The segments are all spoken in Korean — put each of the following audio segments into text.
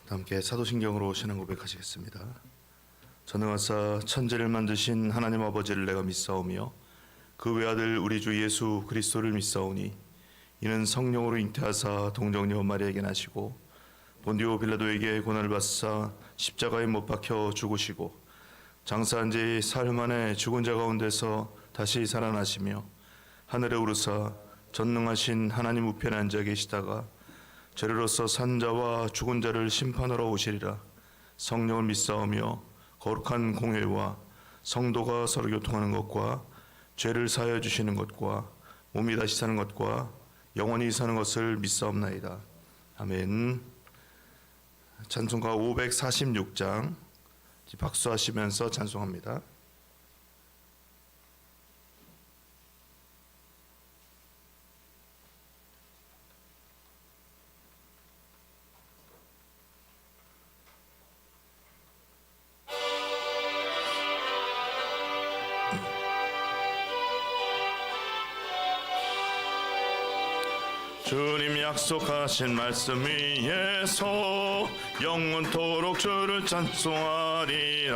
함께 사도신경으로 신앙 고백하시겠습니다. 전능하사 천지를 만드신 하나님 아버지를 내가 믿사오며 그 외아들 우리 주 예수 그리스도를 믿사오니 이는 성령으로 잉태하사 동정녀 마리아에게 나시고 본디오 빌라도에게 고난을 받사 십자가에 못 박혀 죽으시고 장사한 지 사흘 만에 죽은 자 가운데서 다시 살아나시며 하늘에 오르사 전능하신 하나님 우편에 앉아 계시다가 죄로서 산 자와 죽은 자를 심판하러 오시리라. 성령을 믿사오며 거룩한 공회와 성도가 서로 교통하는 것과 죄를 사하여 주시는 것과 몸이 다시 사는 것과 영원히 사는 것을 믿사옵나이다. 아멘. 찬송가 546장 박수하시면서 찬송합니다. 주님 약속하신 말씀 위에서 영원토록 주를 찬송하리라.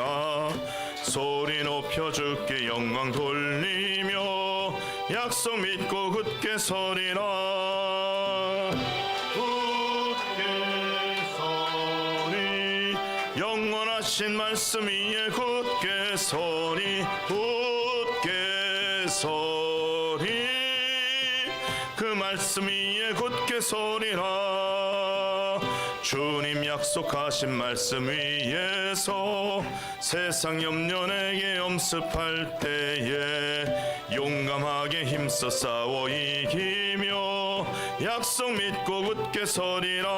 소리 높여 주께 영광 돌리며 약속 믿고 굳게 서리라. 굳게 서리 영원하신 말씀 위에 굳게 서리. 굳게 서리 그 말씀 위에 굳게 서리라. 주님 약속하신 말씀 위에서 세상 염려 내게 엄습할 때에 용감하게 힘써 싸워 이기며 약속 믿고 굳게 서리라.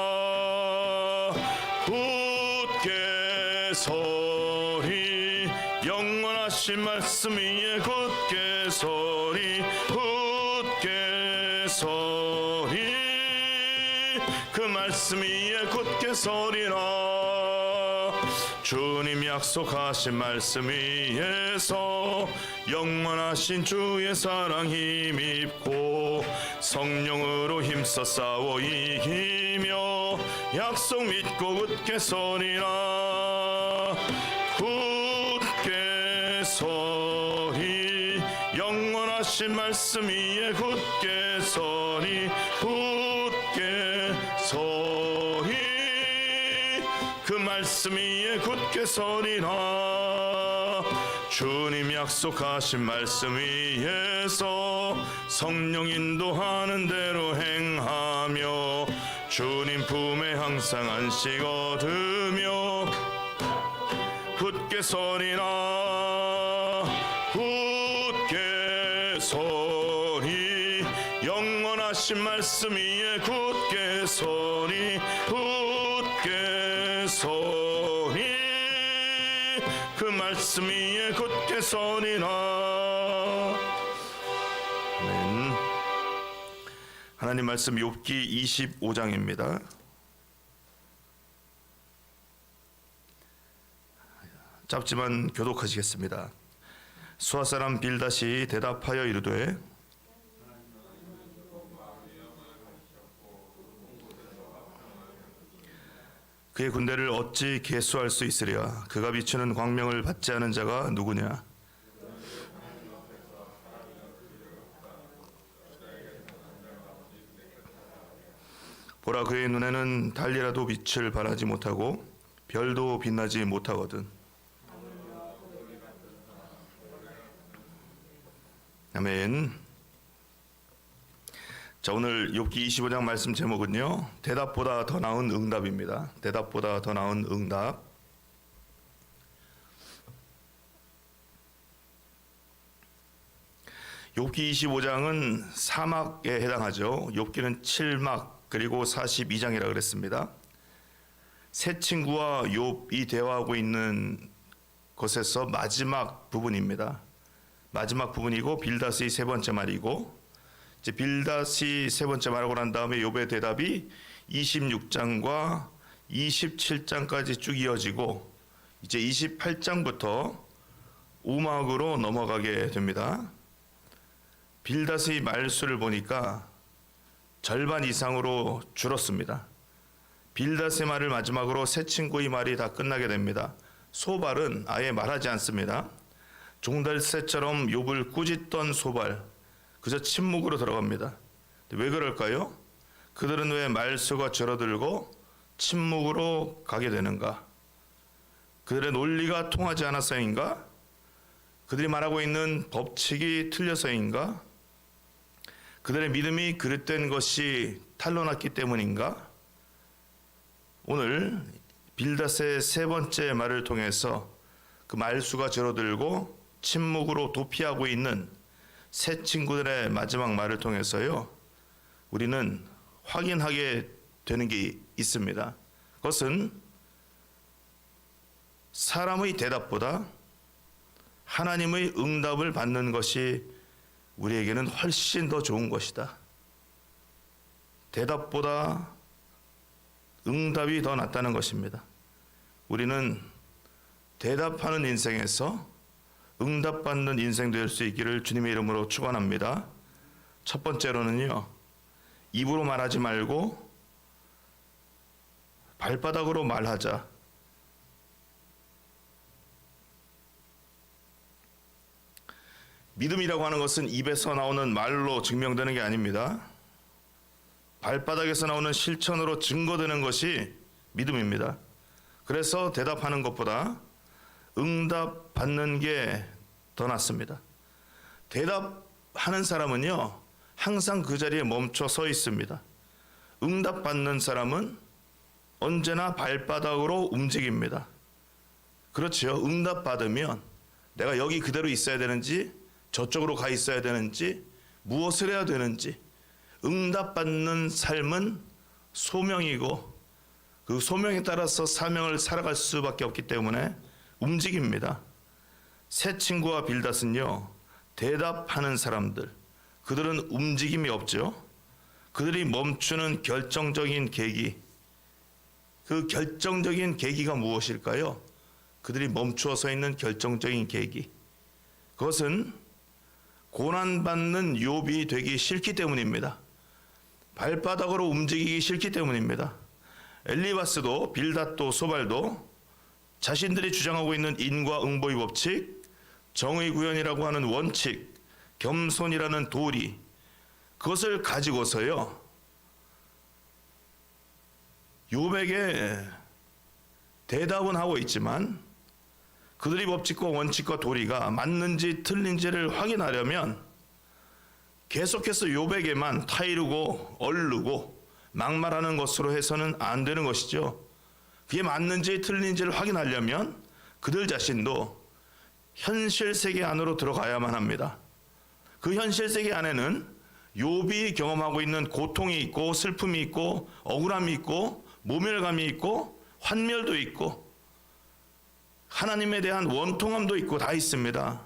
굳게 서리 영원하신 말씀 위에 굳게 서리. 굳게 서리 그 말씀 위에 굳게 서리라. 주님 약속하신 말씀 위에서 영원하신 주의 사랑 힘입고 성령으로 힘써 싸워 이기며 약속 믿고 굳게 서리라. 굳게 서리 영원하신 말씀 위에 굳게 서리. 굳게 서리 그 말씀 위에 굳게 서리라. 주님 약속하신 말씀 위에서 성령 인도하는 대로 행하며 주님 품에 항상 안식 얻으며 굳게 서리라. 굳게 서리 영원하신 말씀 위에 굳게 서리. 굳게 서리 그 말씀 위에 굳게 서리라. 아멘. 하나님 말씀 욥기 25장입니다. 짧지만 교독하시겠습니다. 수아 사람 빌닷이 대답하여 이르되 그의 군대를 어찌 계수할 수 있으랴. 그가 비추는 광명을 받지 않은 자가 누구냐. 보라 그의 눈에는 달이라도 빛을 발하지 못하고 별도 빛나지 못하거든. 아멘. 자, 오늘 욥기 25장 말씀 제목은요, 대답보다 더 나은 응답입니다. 대답보다 더 나은 응답. 욥기 25장은 사막에 해당하죠. 욥기는 7막 그리고 42장이라 그랬습니다. 세 친구와 욥이 대화하고 있는 것에서 마지막 부분입니다. 마지막 부분이고 빌닷의 세 번째 말이고, 이제 빌닷이 세 번째 말하고 난 다음에 욥의 대답이 26장과 27장까지 쭉 이어지고 이제 28장부터 우막으로 넘어가게 됩니다. 빌닷의 말수를 보니까 절반 이상으로 줄었습니다. 빌닷의 말을 마지막으로 새 친구의 말이 다 끝나게 됩니다. 소발은 아예 말하지 않습니다. 종달새처럼 욥을 꾸짖던 소발, 그저 침묵으로 들어갑니다. 왜 그럴까요? 그들은 왜 말수가 줄어들고 침묵으로 가게 되는가? 그들의 논리가 통하지 않아서인가? 그들이 말하고 있는 법칙이 틀려서인가? 그들의 믿음이 그릇된 것이 탄로났기 때문인가? 오늘 빌닷의 세 번째 말을 통해서 그 말수가 줄어들고 침묵으로 도피하고 있는 새 친구들의 마지막 말을 통해서요, 우리는 확인하게 되는 게 있습니다. 그것은 사람의 대답보다 하나님의 응답을 받는 것이 우리에게는 훨씬 더 좋은 것이다. 대답보다 응답이 더 낫다는 것입니다. 우리는 대답하는 인생에서 응답받는 인생 될 수 있기를 주님의 이름으로 축원합니다. 첫 번째로는요, 입으로 말하지 말고 발바닥으로 말하자. 믿음이라고 하는 것은 입에서 나오는 말로 증명되는 게 아닙니다. 발바닥에서 나오는 실천으로 증거되는 것이 믿음입니다. 그래서 대답하는 것보다 응답받는 게 더 낫습니다. 대답하는 사람은요, 항상 그 자리에 멈춰 서 있습니다. 응답받는 사람은 언제나 발바닥으로 움직입니다. 그렇죠. 응답받으면 내가 여기 그대로 있어야 되는지 저쪽으로 가 있어야 되는지 무엇을 해야 되는지, 응답받는 삶은 소명이고 그 소명에 따라서 사명을 살아갈 수밖에 없기 때문에 움직입니다. 새 친구와 빌닷은요, 대답하는 사람들, 그들은 움직임이 없죠. 그들이 멈추는 결정적인 계기, 그 결정적인 계기가 무엇일까요? 그들이 멈추어 서 있는 결정적인 계기, 그것은 고난받는 욥이 되기 싫기 때문입니다. 발바닥으로 움직이기 싫기 때문입니다. 엘리바스도 빌닷도 소발도 자신들이 주장하고 있는 인과 응보의 법칙, 정의 구현이라고 하는 원칙, 겸손이라는 도리, 그것을 가지고서요, 욥에게 대답은 하고 있지만 그들의 법칙과 원칙과 도리가 맞는지 틀린지를 확인하려면 계속해서 욥에게만 타이르고 얼르고 막말하는 것으로 해서는 안 되는 것이죠. 그게 맞는지 틀린지를 확인하려면 그들 자신도 현실 세계 안으로 들어가야만 합니다. 그 현실 세계 안에는 욥이 경험하고 있는 고통이 있고 슬픔이 있고 억울함이 있고 모멸감이 있고 환멸도 있고 하나님에 대한 원통함도 있고 다 있습니다.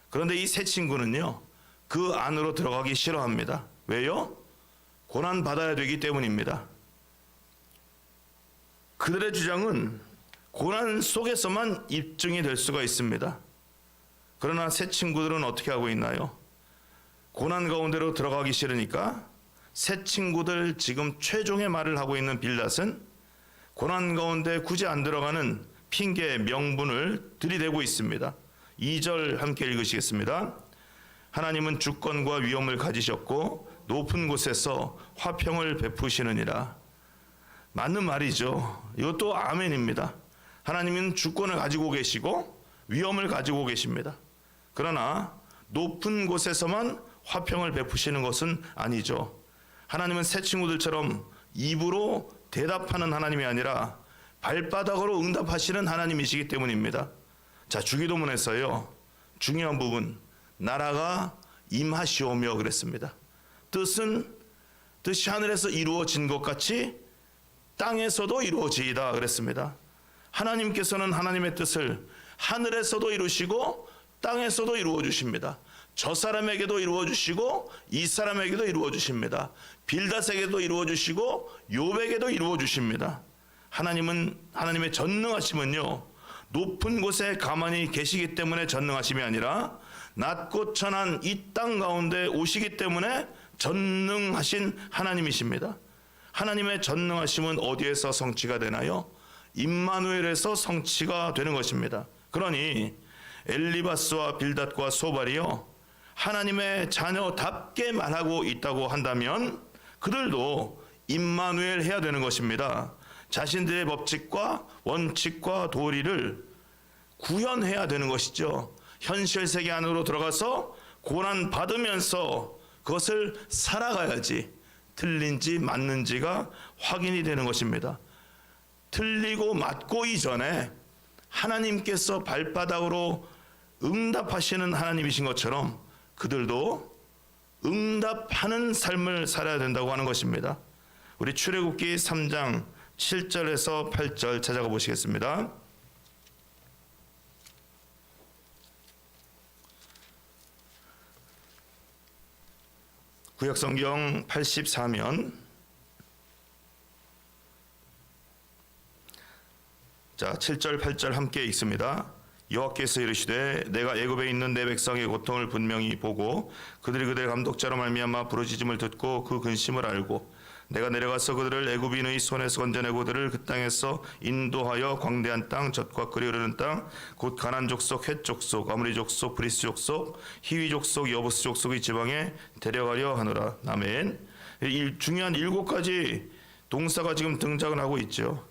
그런데 이 새 친구는요, 그 안으로 들어가기 싫어합니다. 왜요? 고난 받아야 되기 때문입니다. 그들의 주장은 고난 속에서만 입증이 될 수가 있습니다. 그러나 새 친구들은 어떻게 하고 있나요? 고난 가운데로 들어가기 싫으니까 새 친구들 지금 최종의 말을 하고 있는 빌닷은 고난 가운데 굳이 안 들어가는 핑계 명분을 들이대고 있습니다. 2절 함께 읽으시겠습니다. 하나님은 주권과 위엄을 가지셨고 높은 곳에서 화평을 베푸시느니라. 맞는 말이죠. 이것도 아멘입니다. 하나님은 주권을 가지고 계시고 위엄을 가지고 계십니다. 그러나 높은 곳에서만 화평을 베푸시는 것은 아니죠. 하나님은 새 친구들처럼 입으로 대답하는 하나님이 아니라 발바닥으로 응답하시는 하나님이시기 때문입니다. 자, 주기도문에서요, 중요한 부분, 나라가 임하시오며 그랬습니다. 뜻이 하늘에서 이루어진 것 같이 땅에서도 이루어지이다 그랬습니다. 하나님께서는 하나님의 뜻을 하늘에서도 이루시고 땅에서도 이루어 주십니다. 저 사람에게도 이루어 주시고 이 사람에게도 이루어 주십니다. 빌닷에게도 이루어 주시고 욥에게도 이루어 주십니다. 하나님은, 하나님의 전능하심은요, 높은 곳에 가만히 계시기 때문에 전능하심이 아니라 낮고 천한 이 땅 가운데 오시기 때문에 전능하신 하나님이십니다. 하나님의 전능하심은 어디에서 성취가 되나요? 임마누엘에서 성취가 되는 것입니다. 그러니 엘리바스와 빌닷과 소발이요, 하나님의 자녀답게 말하고 있다고 한다면 그들도 임마누엘 해야 되는 것입니다. 자신들의 법칙과 원칙과 도리를 구현해야 되는 것이죠. 현실 세계 안으로 들어가서 고난 받으면서 그것을 살아가야지 틀린지 맞는지가 확인이 되는 것입니다. 틀리고 맞고 이전에 하나님께서 발바닥으로 응답하시는 하나님이신 것처럼 그들도 응답하는 삶을 살아야 된다고 하는 것입니다. 우리 출애굽기 3장 7절에서 8절 찾아가 보시겠습니다. 구약성경 84면, 자 7절 8절 함께 읽습니다. 여호와께서 이르시되 내가 애굽에 있는 내 백성의 고통을 분명히 보고 그들이 그들의 감독자로 말미암아 부르짖음을 듣고 그 근심을 알고 내가 내려가서 그들을 애굽인의 손에서 건져내고 그들을 그 땅에서 인도하여 광대한 땅 젖과 꿀이 흐르는 땅 곧 가나안 족속, 헷 족속, 아모리 족속, 브리스 족속, 히위 족속, 여부스 족속의 지방에 데려가려 하노라. 아멘. 중요한 7가지 동사가 지금 등장을 하고 있죠.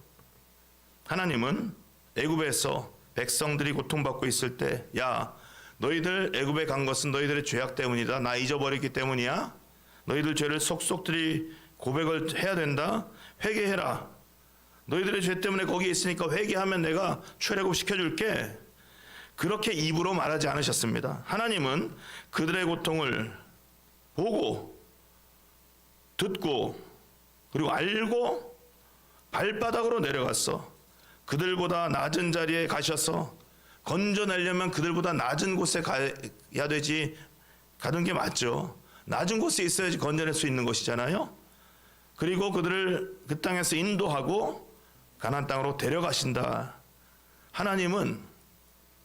하나님은 애굽에서 백성들이 고통받고 있을 때, 야, 너희들 애굽에 간 것은 너희들의 죄악 때문이다. 나 잊어버렸기 때문이야. 너희들 죄를 속속들이 고백을 해야 된다. 회개해라. 너희들의 죄 때문에 거기에 있으니까 회개하면 내가 출애굽 시켜줄게. 그렇게 입으로 말하지 않으셨습니다. 하나님은 그들의 고통을 보고 듣고 그리고 알고 발바닥으로 내려갔어. 그들보다 낮은 자리에 가셔서 건져내려면 그들보다 낮은 곳에 가야 되지, 가는 게 맞죠. 낮은 곳에 있어야지 건져낼 수 있는 것이잖아요. 그리고 그들을 그 땅에서 인도하고 가나안 땅으로 데려가신다. 하나님은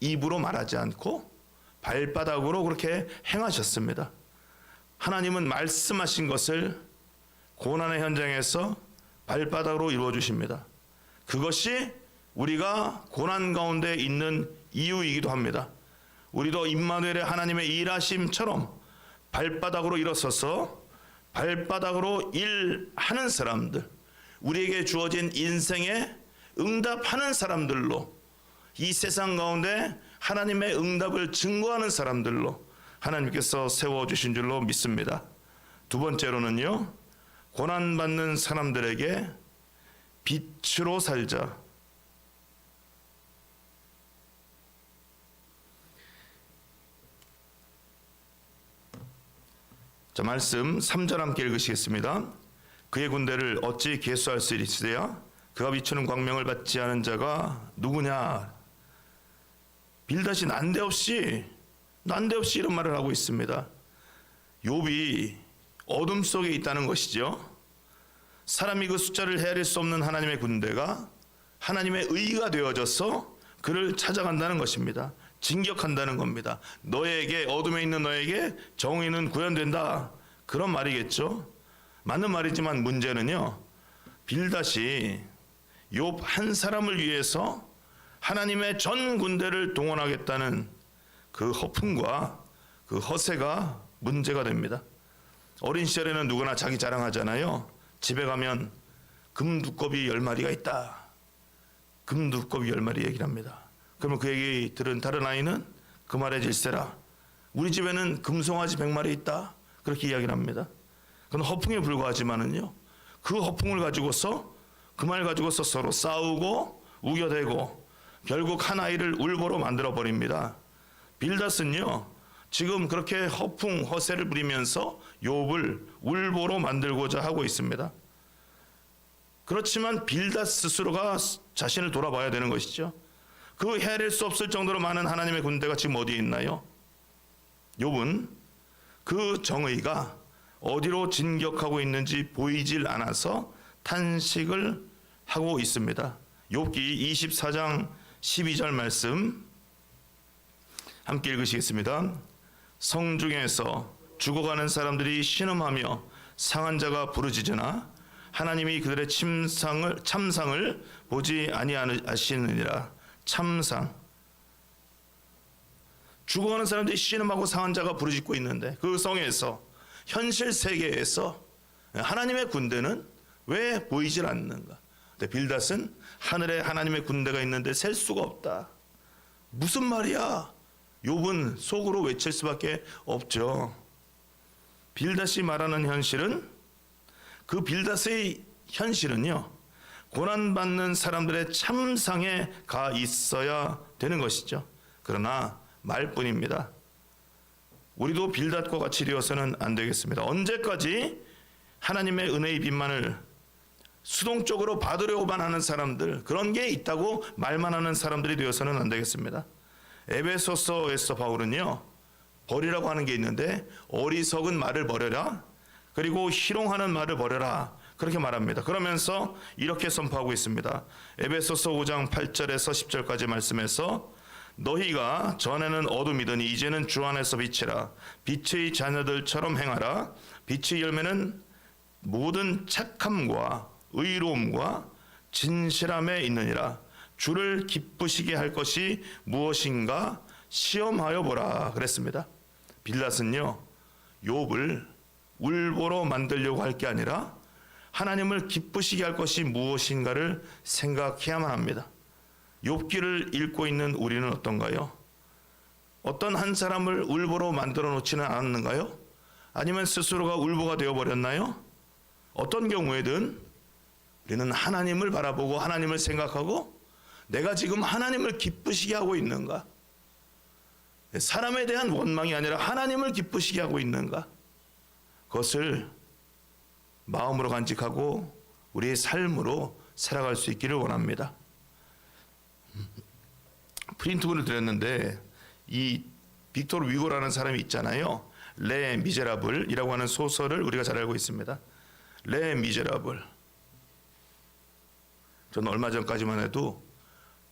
입으로 말하지 않고 발바닥으로 그렇게 행하셨습니다. 하나님은 말씀하신 것을 고난의 현장에서 발바닥으로 이루어 주십니다. 그것이 우리가 고난 가운데 있는 이유이기도 합니다. 우리도 임마누엘의 하나님의 일하심처럼 발바닥으로 일어서서 발바닥으로 일하는 사람들, 우리에게 주어진 인생에 응답하는 사람들로, 이 세상 가운데 하나님의 응답을 증거하는 사람들로 하나님께서 세워주신 줄로 믿습니다. 두 번째로는요, 고난받는 사람들에게 빛으로 살자. 자, 말씀 3절 함께 읽으시겠습니다. 그의 군대를 어찌 계수할 수 있으랴? 그가 비추는 광명을 받지 않은 자가 누구냐? 빌닷이 난데없이 이런 말을 하고 있습니다. 욥이 어둠 속에 있다는 것이죠. 사람이 그 숫자를 헤아릴 수 없는 하나님의 군대가 하나님의 의가 되어져서 그를 찾아간다는 것입니다. 진격한다는 겁니다. 너에게, 어둠에 있는 너에게 정의는 구현된다. 그런 말이겠죠. 맞는 말이지만 문제는요, 빌닷이 욥 한 사람을 위해서 하나님의 전 군대를 동원하겠다는 그 허풍과 그 허세가 문제가 됩니다. 어린 시절에는 누구나 자기 자랑하잖아요. 집에 가면 금 두꺼비 10마리가 있다. 금 두꺼비 10마리 얘기를 합니다. 그러면 그 얘기 들은 다른 아이는 그 말에 질세라. 우리 집에는 금송아지 100마리 있다. 그렇게 이야기를 합니다. 그건 허풍에 불과하지만은요, 그 허풍을 가지고서, 그 말 가지고서 서로 싸우고 우겨대고 결국 한 아이를 울보로 만들어 버립니다. 빌닷은요, 지금 그렇게 허풍 허세를 부리면서 욥을 울보로 만들고자 하고 있습니다. 그렇지만 빌닷 스스로가 자신을 돌아봐야 되는 것이죠. 그 헤아릴 수 없을 정도로 많은 하나님의 군대가 지금 어디에 있나요? 욥은 그 정의가 어디로 진격하고 있는지 보이질 않아서 탄식을 하고 있습니다. 욥기 24장 12절 말씀 함께 읽으시겠습니다. 성중에서 죽어가는 사람들이 신음하며 상한 자가 부르짖으나 하나님이 그들의 참상을 보지 아니하시느니라. 참상. 죽어가는 사람들이 신음하고 상한 자가 부르짖고 있는데 그 성에서, 현실 세계에서 하나님의 군대는 왜 보이질 않는가? 근데 빌닷은 하늘에 하나님의 군대가 있는데 셀 수가 없다. 무슨 말이야? 욥은 속으로 외칠 수밖에 없죠. 빌닷이 말하는 현실은, 그 빌닷의 현실은요, 고난받는 사람들의 참상에 가 있어야 되는 것이죠. 그러나 말뿐입니다. 우리도 빌닷과 같이 되어서는 안 되겠습니다. 언제까지 하나님의 은혜의 빛만을 수동적으로 받으려고만 하는 사람들, 그런 게 있다고 말만 하는 사람들이 되어서는 안 되겠습니다. 에베소서에서 바울은요, 버리라고 하는 게 있는데 어리석은 말을 버려라, 그리고 희롱하는 말을 버려라, 그렇게 말합니다. 그러면서 이렇게 선포하고 있습니다. 에베소서 5장 8절에서 10절까지 말씀에서 너희가 전에는 어둠이더니 이제는 주 안에서 빛이라. 빛의 자녀들처럼 행하라. 빛의 열매는 모든 착함과 의로움과 진실함에 있느니라. 주를 기쁘시게 할 것이 무엇인가 시험하여 보라 그랬습니다. 빌닷은요, 욥을 울보로 만들려고 할 게 아니라 하나님을 기쁘시게 할 것이 무엇인가를 생각해야만 합니다. 욥기를 읽고 있는 우리는 어떤가요? 어떤 한 사람을 울보로 만들어 놓지는 않았는가요? 아니면 스스로가 울보가 되어버렸나요? 어떤 경우에든 우리는 하나님을 바라보고 하나님을 생각하고 내가 지금 하나님을 기쁘시게 하고 있는가? 사람에 대한 원망이 아니라 하나님을 기쁘시게 하고 있는가? 그것을 마음으로 간직하고 우리의 삶으로 살아갈 수 있기를 원합니다. 프린트본을 드렸는데 이 빅토르 위고라는 사람이 있잖아요. 레 미제라블이라고 하는 소설을 우리가 잘 알고 있습니다. 레 미제라블. 저는 얼마 전까지만 해도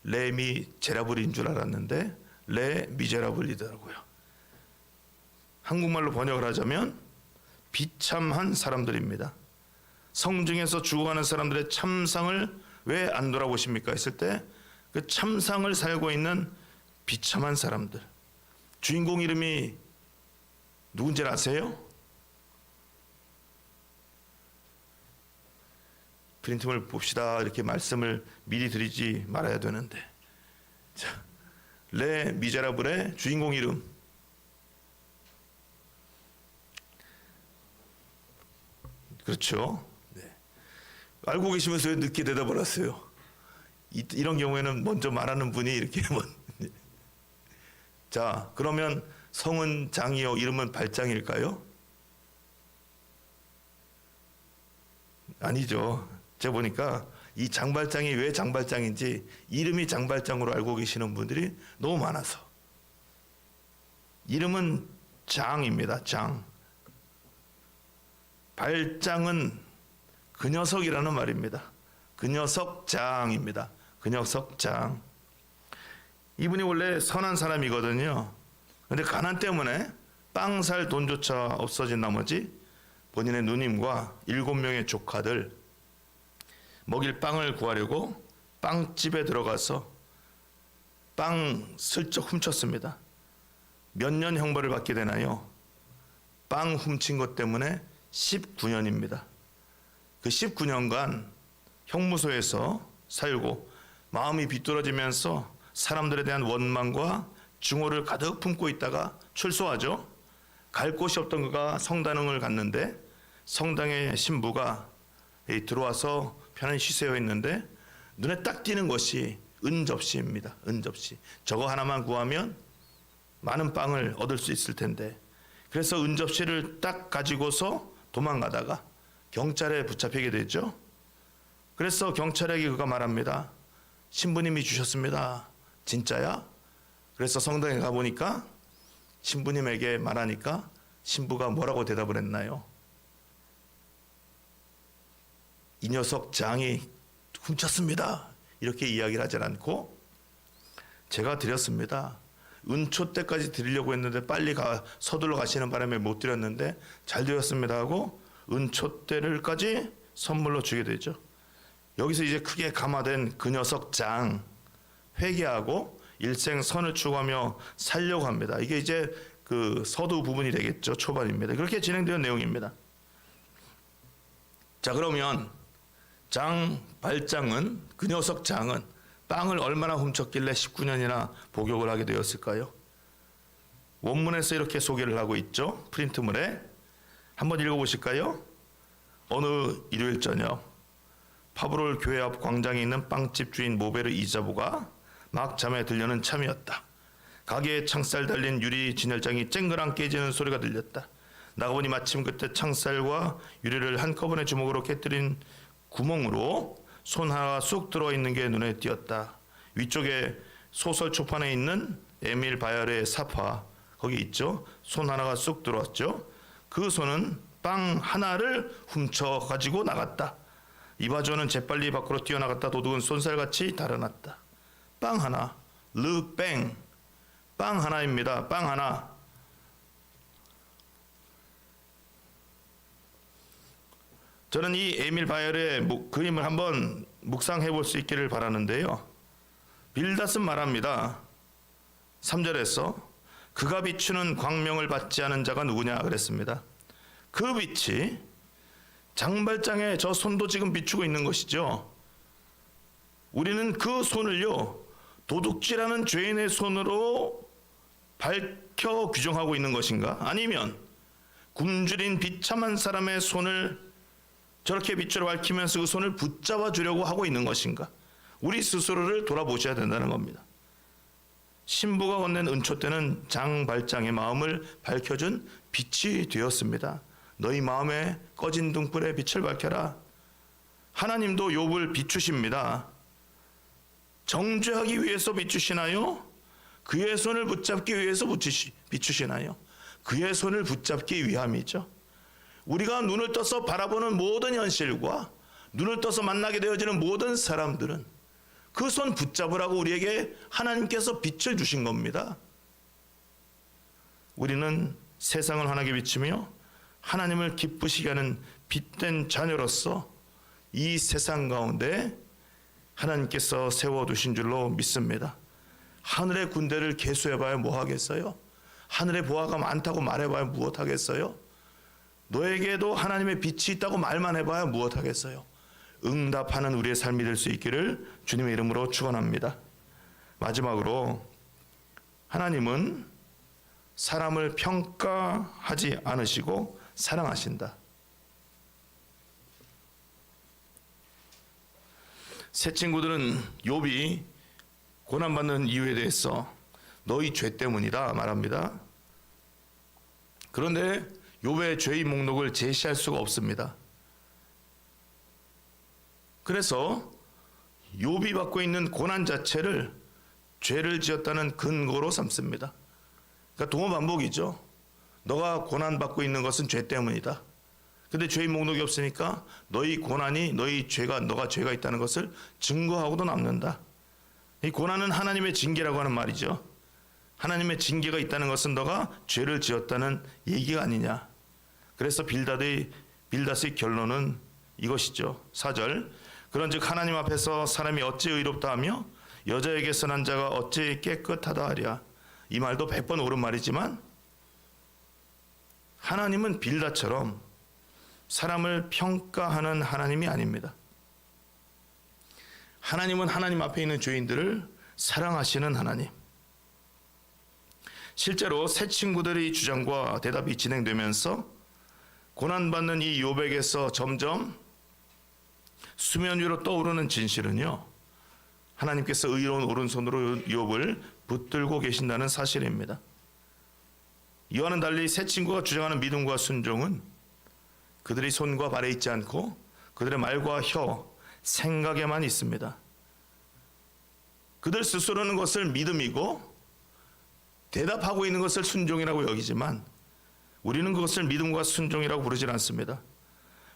레미 제라블인 줄 알았는데 레 미제라블이더라고요. 한국말로 번역을 하자면 비참한 사람들입니다. 성중에서 죽어가는 사람들의 참상을 왜 안 돌아보십니까 했을 때 그 참상을 살고 있는 비참한 사람들. 주인공 이름이 누군지 아세요? 프린트를 봅시다. 이렇게 말씀을 미리 드리지 말아야 되는데. 자, 레 미제라블의 주인공 이름. 그렇죠. 네. 알고 계시면서 늦게 대답을 하세요. 이런 경우에는 먼저 말하는 분이 이렇게 자, 그러면 성은 장이요 이름은 발장일까요? 아니죠. 제가 보니까 이 장발장이 왜 장발장인지 이름이 장발장으로 알고 계시는 분들이 너무 많아서. 이름은 장입니다. 장. 발장은 그 녀석이라는 말입니다. 그 녀석 장입니다. 그 녀석 장. 이분이 원래 선한 사람이거든요. 그런데 가난 때문에 빵 살 돈조차 없어진 나머지 본인의 누님과 7명의 조카들 먹일 빵을 구하려고 빵집에 들어가서 빵 슬쩍 훔쳤습니다. 몇 년 형벌을 받게 되나요? 빵 훔친 것 때문에 19년입니다. 그 19년간 형무소에서 살고 마음이 비뚤어지면서 사람들에 대한 원망과 증오를 가득 품고 있다가 출소하죠. 갈 곳이 없던 그가 성단을 갔는데 성당의 신부가 들어와서 편안히 쉬세요 했는데 눈에 딱 띄는 것이 은접시입니다. 은접시. 저거 하나만 구하면 많은 빵을 얻을 수 있을 텐데, 그래서 은접시를 딱 가지고서 도망가다가 경찰에 붙잡히게 되죠. 그래서 경찰에게 그가 말합니다. 신부님이 주셨습니다. 진짜야? 그래서 성당에 가보니까 신부님에게 말하니까 신부가 뭐라고 대답을 했나요? 이 녀석 장이 훔쳤습니다. 이렇게 이야기를 하지 않고 제가 드렸습니다. 은초 때까지 드리려고 했는데 빨리 서둘러 가시는 바람에 못 드렸는데 잘 드렸습니다 하고 은초 때를까지 선물로 주게 되죠. 여기서 이제 크게 감화된 그 녀석 장 회개하고 일생 선을 추구하며 살려고 합니다. 이게 이제 그 서두 부분이 되겠죠. 초반입니다. 그렇게 진행되는 내용입니다. 자, 그러면 발장은 그 녀석 장은 빵을 얼마나 훔쳤길래 19년이나 복역을 하게 되었을까요? 원문에서 이렇게 소개를 하고 있죠. 프린트물에 한번 읽어보실까요? 어느 일요일 저녁 파브롤 교회 앞 광장에 있는 빵집 주인 모베르 이자보가 막 잠에 들려는 참이었다. 가게에 창살 달린 유리 진열장이 쨍그랑 깨지는 소리가 들렸다. 나가보니 마침 그때 창살과 유리를 한꺼번에 주먹으로 깨뜨린 구멍으로 손 하나가 쑥 들어와 있는 게 눈에 띄었다. 위쪽에 소설 초판에 있는 에밀 바열의 사파 거기 있죠. 손 하나가 쑥 들어왔죠. 그 손은 빵 하나를 훔쳐 가지고 나갔다. 이바조는 재빨리 밖으로 뛰어나갔다. 도둑은 쏜살같이 달아났다. 빵 하나, 르뺑, 빵 하나입니다. 빵 하나. 저는 이 에밀 바열의 그림을 한번 묵상해 볼 수 있기를 바라는데요. 빌닷은 말합니다. 3절에서 그가 비추는 광명을 받지 않은 자가 누구냐 그랬습니다. 그 빛이 장발장의 저 손도 지금 비추고 있는 것이죠. 우리는 그 손을요, 도둑질하는 죄인의 손으로 밝혀 규정하고 있는 것인가? 아니면 굶주린 비참한 사람의 손을 저렇게 빛으로 밝히면서 그 손을 붙잡아 주려고 하고 있는 것인가? 우리 스스로를 돌아보셔야 된다는 겁니다. 신부가 건넨 은초 때는 장발장의 마음을 밝혀준 빛이 되었습니다. 너희 마음에 꺼진 등불에 빛을 밝혀라. 하나님도 욥을 비추십니다. 정죄하기 위해서 비추시나요? 그의 손을 붙잡기 위해서 비추시나요? 그의 손을 붙잡기 위함이죠. 우리가 눈을 떠서 바라보는 모든 현실과 눈을 떠서 만나게 되어지는 모든 사람들은 그 손 붙잡으라고 우리에게 하나님께서 빛을 주신 겁니다. 우리는 세상을 환하게 비추며 하나님을 기쁘시게 하는 빛된 자녀로서 이 세상 가운데 하나님께서 세워두신 줄로 믿습니다. 하늘의 군대를 계수해봐야 뭐 하겠어요? 하늘의 보화가 많다고 말해봐야 무엇 하겠어요? 너에게도 하나님의 빛이 있다고 말만 해봐야 무엇 하겠어요? 응답하는 우리의 삶이 될 수 있기를 주님의 이름으로 축원합니다. 마지막으로 하나님은 사람을 평가하지 않으시고 사랑하신다. 새 친구들은 욥이 고난받는 이유에 대해서 너희 죄 때문이다 말합니다. 그런데 욥의 죄의 목록을 제시할 수가 없습니다. 그래서 욥이 받고 있는 고난 자체를 죄를 지었다는 근거로 삼습니다. 그러니까 동어 반복이죠. 너가 고난받고 있는 것은 죄 때문이다. 근데 죄의 목록이 없으니까 너희 고난이 너가 죄가 있다는 것을 증거하고도 남는다. 이 고난은 하나님의 징계라고 하는 말이죠. 하나님의 징계가 있다는 것은 너가 죄를 지었다는 얘기가 아니냐. 그래서 빌닷의 결론은 이것이죠. 4절 그런즉 하나님 앞에서 사람이 어찌 의롭다 하며 여자에게서 난 자가 어찌 깨끗하다 하랴. 이 말도 100번 옳은 말이지만 하나님은 빌닷처럼 사람을 평가하는 하나님이 아닙니다. 하나님은 하나님 앞에 있는 죄인들을 사랑하시는 하나님. 실제로 새 친구들의 주장과 대답이 진행되면서 고난받는 이 욥에게서 점점 수면 위로 떠오르는 진실은요, 하나님께서 의로운 오른손으로 욥을 붙들고 계신다는 사실입니다. 이와는 달리 새 친구가 주장하는 믿음과 순종은 그들의 손과 발에 있지 않고 그들의 말과 혀, 생각에만 있습니다. 그들 스스로는 것을 믿음이고 대답하고 있는 것을 순종이라고 여기지만 우리는 그것을 믿음과 순종이라고 부르질 않습니다.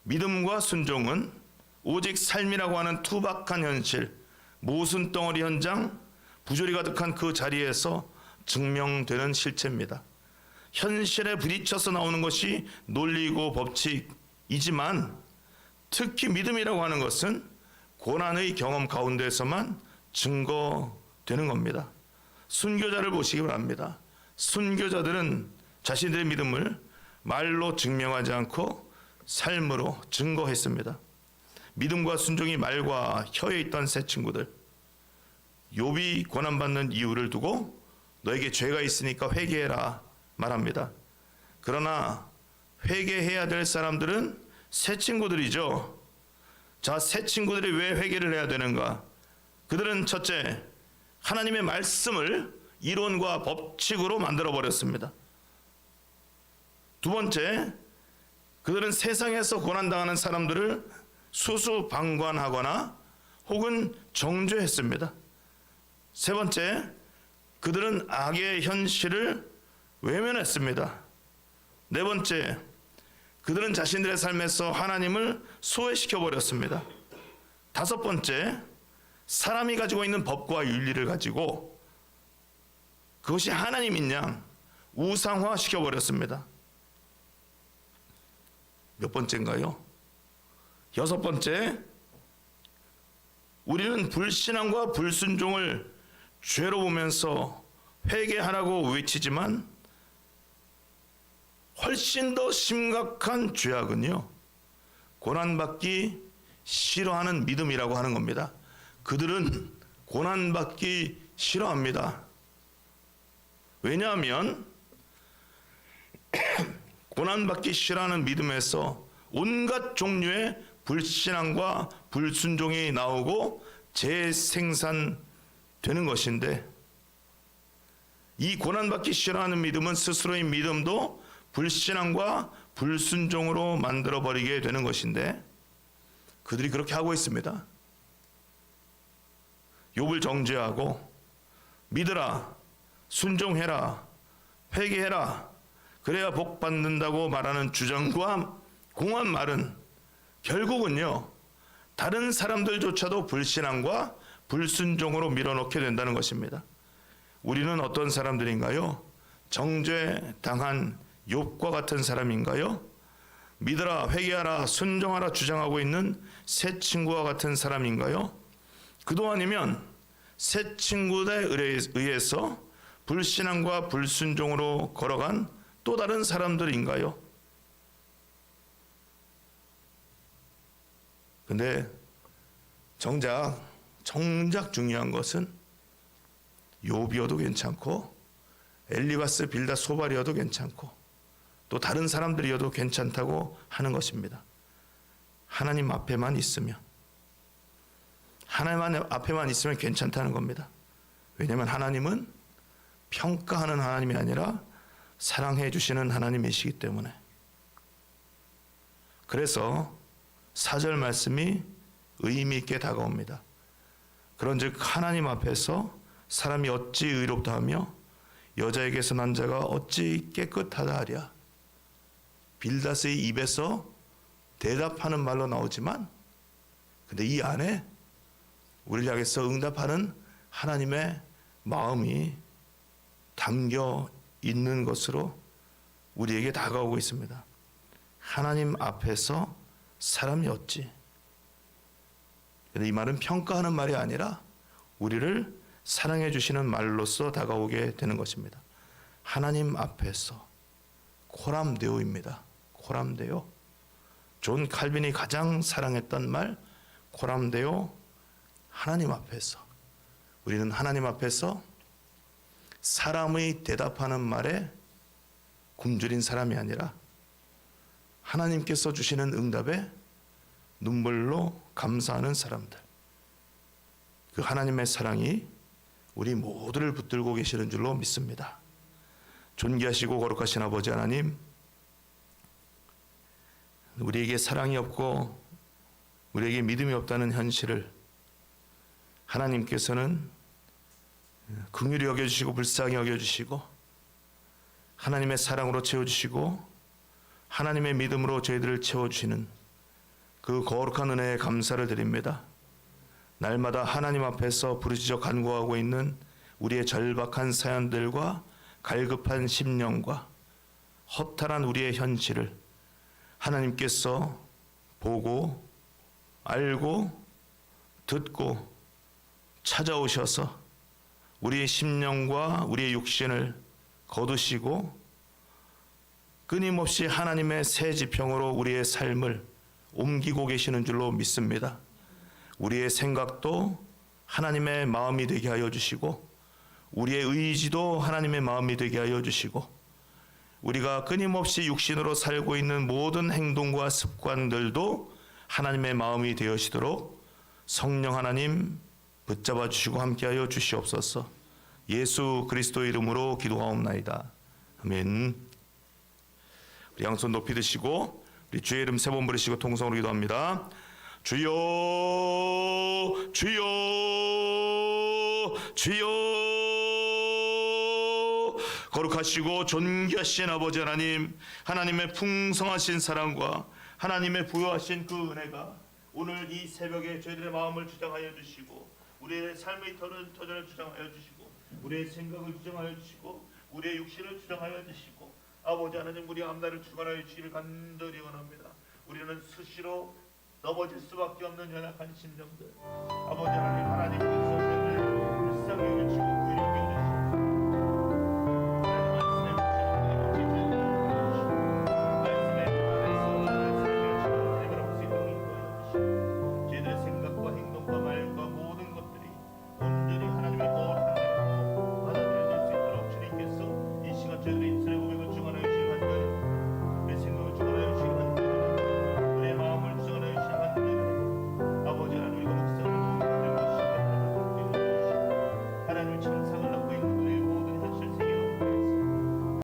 믿음과 순종은 오직 삶이라고 하는 투박한 현실, 모순 덩어리 현장, 부조리 가득한 그 자리에서 증명되는 실체입니다. 현실에 부딪혀서 나오는 것이 논리고 법칙이지만 특히 믿음이라고 하는 것은 고난의 경험 가운데서만 증거되는 겁니다. 순교자를 보시기 바랍니다. 순교자들은 자신들의 믿음을 말로 증명하지 않고 삶으로 증거했습니다. 믿음과 순종이 말과 혀에 있던 새 친구들, 욥이 고난받는 이유를 두고 너에게 죄가 있으니까 회개해라 말합니다. 그러나 회개해야 될 사람들은 새 친구들이죠. 자, 새 친구들이 왜 회개를 해야 되는가? 그들은 첫째, 하나님의 말씀을 이론과 법칙으로 만들어 버렸습니다. 두 번째, 그들은 세상에서 고난당하는 사람들을 수수방관하거나 혹은 정죄했습니다. 세 번째, 그들은 악의 현실을 외면했습니다. 네 번째, 그들은 자신들의 삶에서 하나님을 소외시켜 버렸습니다. 다섯 번째, 사람이 가지고 있는 법과 윤리를 가지고 그것이 하나님인 양 우상화 시켜버렸습니다. 몇 번째인가요? 여섯 번째, 우리는 불신앙과 불순종을 죄로 보면서 회개하라고 외치지만 훨씬 더 심각한 죄악은요, 고난받기 싫어하는 믿음이라고 하는 겁니다. 그들은 고난받기 싫어합니다. 왜냐하면 고난받기 싫어하는 믿음에서 온갖 종류의 불신앙과 불순종이 나오고 재생산되는 것인데, 이 고난받기 싫어하는 믿음은 스스로의 믿음도 불신앙과 불순종으로 만들어버리게 되는 것인데, 그들이 그렇게 하고 있습니다. 욥을 정죄하고 믿으라, 순종해라, 회개해라, 그래야 복 받는다고 말하는 주장과 공한 말은 결국은요, 다른 사람들조차도 불신앙과 불순종으로 밀어넣게 된다는 것입니다. 우리는 어떤 사람들인가요? 정죄당한 욥과 같은 사람인가요? 믿으라, 회개하라, 순종하라 주장하고 있는 새 친구와 같은 사람인가요? 그동안이면 새 친구들에 의해서 불신앙과 불순종으로 걸어간 또 다른 사람들인가요? 근데 정작 중요한 것은 욥이어도 괜찮고 엘리바스 빌닷 소발이어도 괜찮고 또 다른 사람들이어도 괜찮다고 하는 것입니다. 하나님 앞에만 있으면, 하나님 앞에만 있으면 괜찮다는 겁니다. 왜냐하면 하나님은 평가하는 하나님이 아니라 사랑해 주시는 하나님이시기 때문에. 그래서 4절 말씀이 의미 있게 다가옵니다. 그런즉 하나님 앞에서 사람이 어찌 의롭다 하며 여자에게서 난 자가 어찌 깨끗하다 하랴. 빌닷의 입에서 대답하는 말로 나오지만, 근데 이 안에 우리를 향해서 응답하는 하나님의 마음이 담겨 있는 것으로 우리에게 다가오고 있습니다. 하나님 앞에서 사람이 어찌. 이 말은 평가하는 말이 아니라 우리를 사랑해 주시는 말로서 다가오게 되는 것입니다. 하나님 앞에서, 코람데오입니다. 코람데오. 존 칼빈이 가장 사랑했던 말, 코람데오. 하나님 앞에서, 우리는 하나님 앞에서 사람의 대답하는 말에 굶주린 사람이 아니라 하나님께서 주시는 응답에 눈물로 감사하는 사람들. 그 하나님의 사랑이 우리 모두를 붙들고 계시는 줄로 믿습니다. 존귀하시고 거룩하신 아버지 하나님, 우리에게 사랑이 없고 우리에게 믿음이 없다는 현실을 하나님께서는 긍휼히 여겨주시고 불쌍히 여겨주시고 하나님의 사랑으로 채워주시고 하나님의 믿음으로 저희들을 채워주시는 그 거룩한 은혜에 감사를 드립니다. 날마다 하나님 앞에서 부르짖어 간구하고 있는 우리의 절박한 사연들과 갈급한 심령과 허탈한 우리의 현실을 하나님께서 보고 알고 듣고 찾아오셔서 우리의 심령과 우리의 육신을 거두시고 끊임없이 하나님의 새 지평으로 우리의 삶을 옮기고 계시는 줄로 믿습니다. 우리의 생각도 하나님의 마음이 되게 하여 주시고 우리의 의지도 하나님의 마음이 되게 하여 주시고 우리가 끊임없이 육신으로 살고 있는 모든 행동과 습관들도 하나님의 마음이 되어지도록 성령 하나님 붙잡아 주시고 함께하여 주시옵소서. 예수 그리스도의 이름으로 기도하옵나이다. 아멘. 우리 양손 높이 드시고 우리 주의 이름 세 번 부르시고 통성으로 기도합니다. 주여 주여 주여. 거룩하시고 존귀하신 아버지 하나님, 하나님의 풍성하신 사랑과 하나님의 부요하신 그 은혜가 오늘 이 새벽에 저희들의 마음을 주장하여 주시고 우리의 삶의 터전을 주장하여 주시고 우리의 생각을 주장하여 주시고 우리의 육신을 주장하여 주시고 아버지 하나님 우리 앞날을 주관하여 주시기를 간절히 원합니다. 우리는 수시로 넘어질 수밖에 없는 연약한 심령들, 아버지 하나님, 하나님께서 저희를 불쌍히 여기시고 긍휼히 여기시고